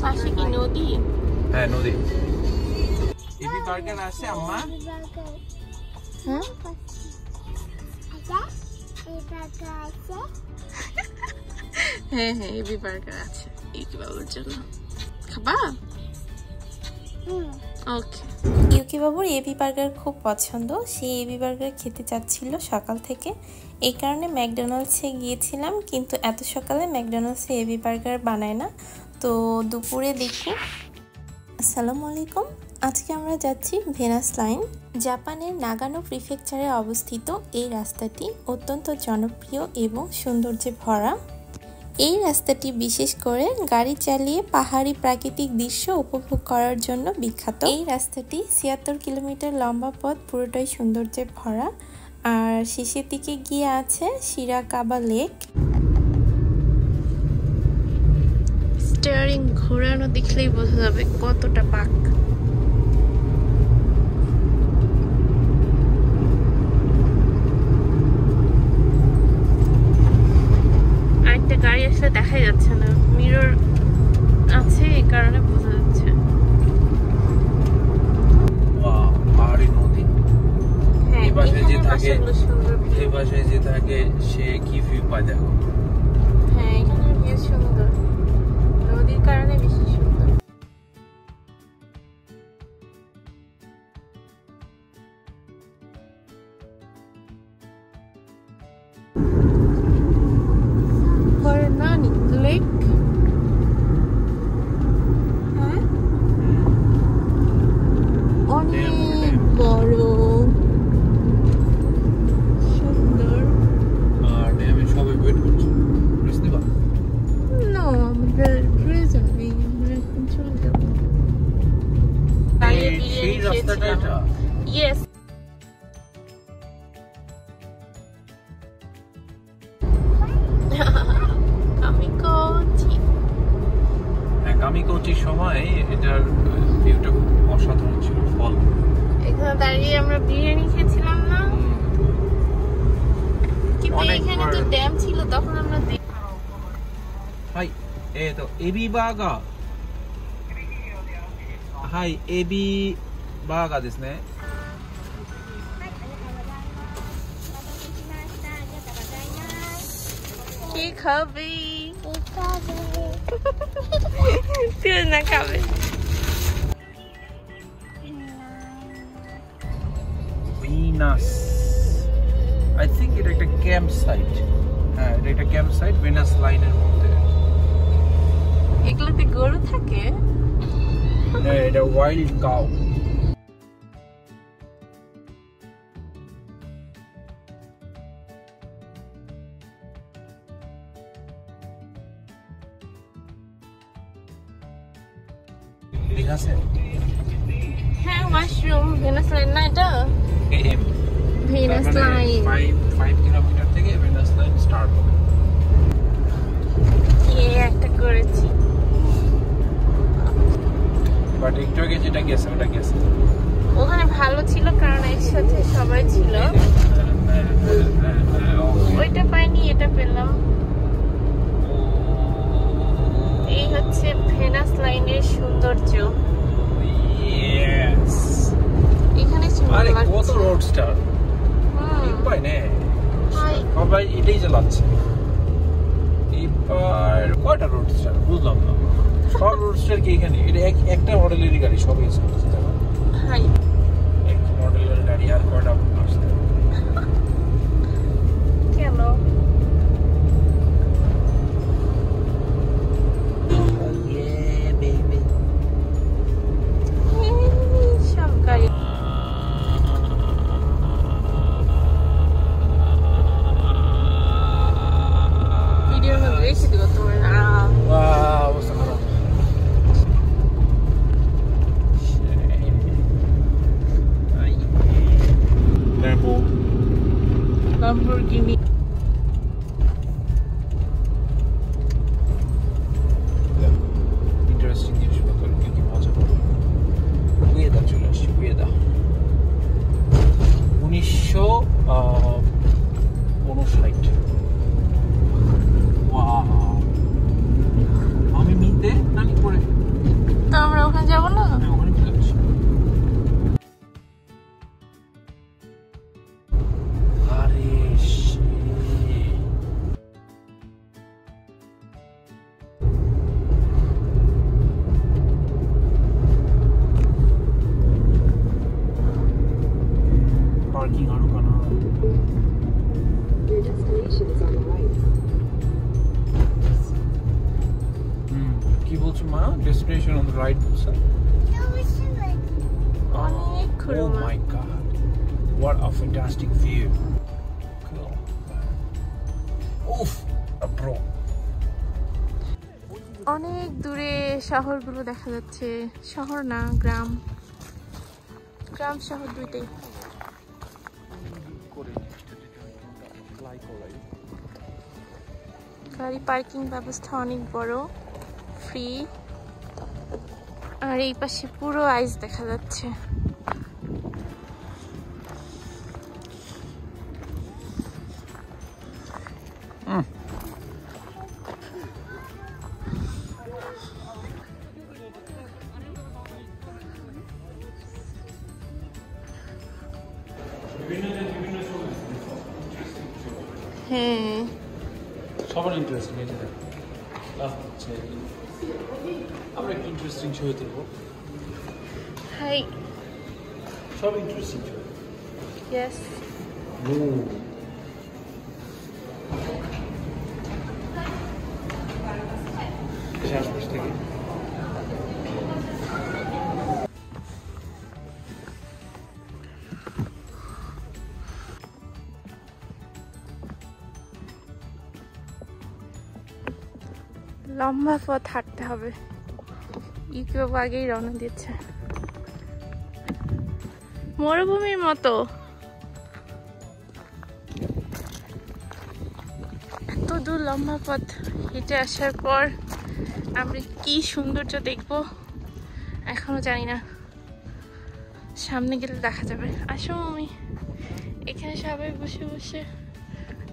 পাশে কি নদী? হ্যাঁ নদী। এবি বার্গার আছে আম্মা? হ্যাঁ হ্যাঁ হ্যাঁ এবি বার্গার আছে ইউকি বাবুর জন্য। খাবা? ওকে। ইউকি বাবুর এবি বার্গার খুব পছন্দ, সে এবি বার্গার খেতে চাচ্ছিল সকাল থেকে। এই কারণে ম্যাকডোনাল্ডসে গিয়েছিলাম, কিন্তু এত সকালে ম্যাকডোনাল্ডসে এবি বার্গার বানায় না। তো দুপুরে দেখুন। আসসালামু আলাইকুম। আজকে আমরা যাচ্ছি ভেনাস লাইন। জাপানের নাগানো প্রিফেকচারে অবস্থিত এই রাস্তাটি অত্যন্ত জনপ্রিয় এবং সৌন্দর্যে ভরা। এই রাস্তাটি বিশেষ করে গাড়ি চালিয়ে পাহাড়ি প্রাকৃতিক দৃশ্য উপভোগ করার জন্য বিখ্যাত। এই রাস্তাটি ৭৬ কিলোমিটার লম্বা পথ, পুরোটাই সৌন্দর্যে ভরা। আর শেষের দিকে গিয়ে আছে শিরাকাবা লেক। স্টিয়ারিং ঘোরানো দেখলেই বোঝা যাবে কতটা পাক। আরেকটা গাড়ি আসলে দেখাই যাচ্ছে না, মিরর আছে এই কারণে বোঝা যাচ্ছে। পাহাড়ি নদী। হ্যাঁ, এই পাশে যে থাকে, সুন্দর এই পাশে যে থাকে সে কি ভিউ পায় দেখো। হ্যাঁ এখানে ভিউ সুন্দর, নদীর কারণে বেশি সুন্দর। Hernani Lake, হ্যাঁ অনেক বড় সুন্দর। আর ড্যামে সবাই ওয়েট করছে, বুঝতে পার? না আমাদের প্রয়োজন নেই, আমরা এখন চলে যাবো। এই রাস্তাটা এটা? ইয়েস। কামিকোচির সময় এটার ভিউটা খুব অসাধারণ ছিল। ফল এখানে দাঁড়িয়ে আমরা বিরিয়ানি খেয়েছিলাম না, কিন্তু এখানে তো ড্যাম ছিল তখন আমরা হাই এ তো এবি বাগা হাই এবি বাগা দেশ নে। কি খাবি? তুই না খাবে? ভিনাস আই থিংক এটা একটা ক্যাম্প সাইট। হ্যাঁ এটা একটা ক্যাম্প সাইট ভেনাস লাইনের মধ্যে। এগুলোতে গরু থাকে? হ্যাঁ এটা ওয়াইল্ড কাউ। হ্যাঁ ওয়াশরুম ভেনাস লাইন না এটা? ভেনাস লাইন 5 কিলোমিটার থেকে ভেনাস লাইন স্টার্ট হবে। একটা করেছি বাট একটু আগে যেটা গেছে ওটা গেছে ওখানে ভালো ছিল কারণ একসাথে সবাই ছিল। ওইটা পাইনি, এটা পেলাম। এই হচ্ছে ভেনাস লাইনের সৌন্দর্য। এখানে আরে কত রোডস্টার পাই না, সবাই এটাই চালাচ্ছে। এবার কয়টা রোডস্টার বুঝলাম না, সব রোডস্টার কি এখানে? এটা একটা মডেলেরই গাড়ি, সবই হাই এক মডেলের গাড়ি। আর কয়টা আসছে কেন? সব গাড়ি ভিডিওর মধ্যে রেখে দেবো তোমার। অবস্থা খারাপ। কি বলছো মা? ডেস্টিনেশন অন দ্য রাইট বলছো? অনেক Oh khurma. my god. What a fantastic view. Cool. Oof, bro. অনেক দূরে শহরগুলো দেখা যাচ্ছে। শহর না, গ্রাম। গ্রাম শহর দুইটাই। গাড়ি পার্কিং ব্যবস্থা অনেক বড়, ফ্রি। আর এই পাশে পুরো আইস দেখা যাচ্ছে। হ্যাঁ, সবার ইন্টারেস্টিং এই যে লাস্ট হচ্ছে আমরা একটু ইন্টারেস্টিং ছবি তুলবো। হাই, সব ইন্টারেস্টিং ছবি। ইয়েস। আশপাশ থেকে লম্বা পথ হাঁটতে হবে। ইউকিবাবু আগেই রওনা দিচ্ছে। মরুভূমির মতো এত দূর লম্বা পথ হেঁটে আসার পর আমরা কি সৌন্দর্য দেখবো এখনো জানি না, সামনে গেলে দেখা যাবে। আসো আমি, এখানে সবাই বসে বসে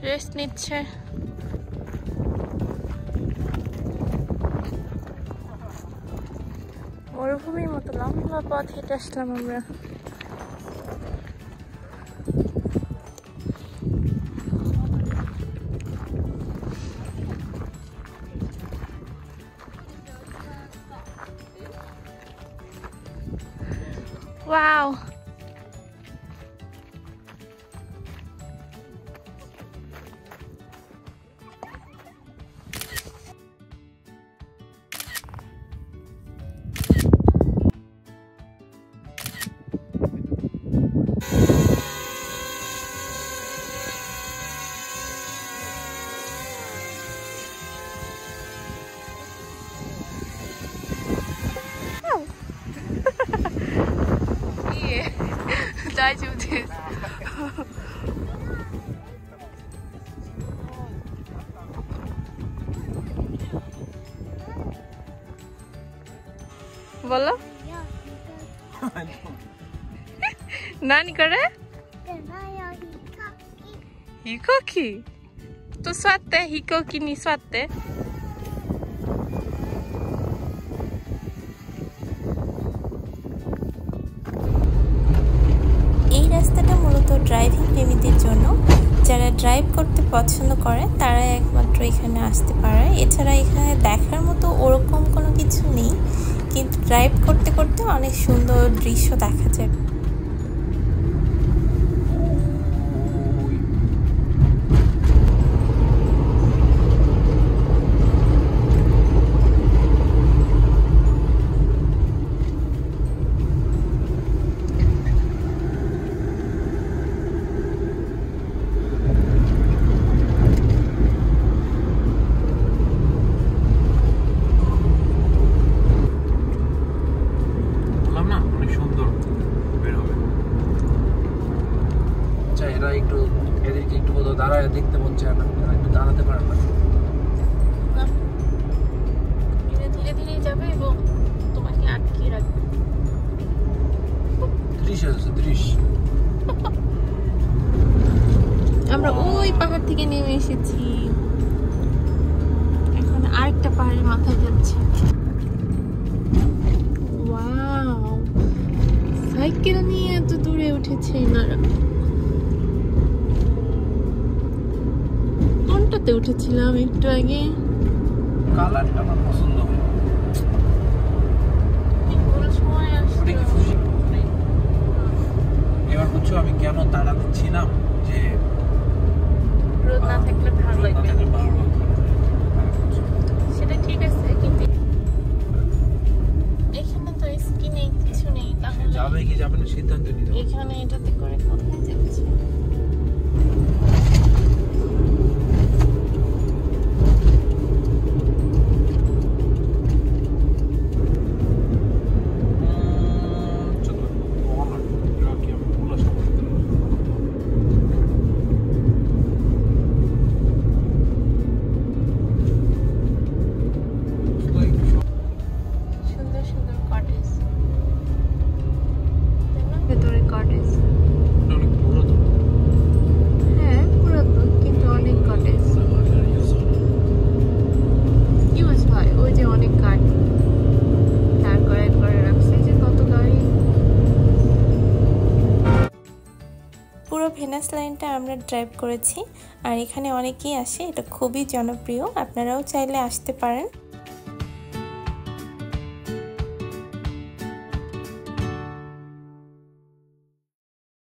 রেস্ট নিচ্ছে। মরুভূমির মতো লম্বা পথ হেঁটে আসলাম আমরা। Wow, I do this. बोलो नानी करे हिकोकी तो स्वाते हिकोकी नहीं स्वाते এই রাস্তাটা মূলত ড্রাইভিং প্রেমীদের জন্য। যারা ড্রাইভ করতে পছন্দ করে তারা একমাত্র এখানে আসতে পারে। এছাড়া এখানে দেখার মতো ওরকম কোনো কিছু নেই, কিন্তু ড্রাইভ করতে করতে অনেক সুন্দর দৃশ্য দেখা যায়। দাঁড়ায় দেখতে মন চায় না, একটু দাঁড়াতে পারে না। ধীরে ধীরে যাবে এবং তোমাকে আটকে রাখবে। দৃশ্য আমরা ওই পাহাড় থেকে নেমে এসেছি, এখন আরেকটা পাহাড়ের মাথায় যাচ্ছি। ওয়াও, সাইকেল নিয়ে এত দূরে উঠেছে এনারা। কোনটাতে উঠেছিলাম একটু আগে? কালারটা আমার পছন্দ হয়। এবার বুঝছো আমি কেন তাড়া দিচ্ছিলাম, যে রোদ না থাকলে ভালো লাগবে। সেটা ঠিক আছে, কিন্তু কি যাবে না সিদ্ধান্ত নিতে হবে। এখানে এটাতে করে কোথায় যাচ্ছে? পুরো ভেনাস লাইনটা আমরা ড্রাইভ করেছি আর এখানে অনেকেই আসে, এটা খুবই জনপ্রিয়, আপনারাও চাইলে আসতে পারেন।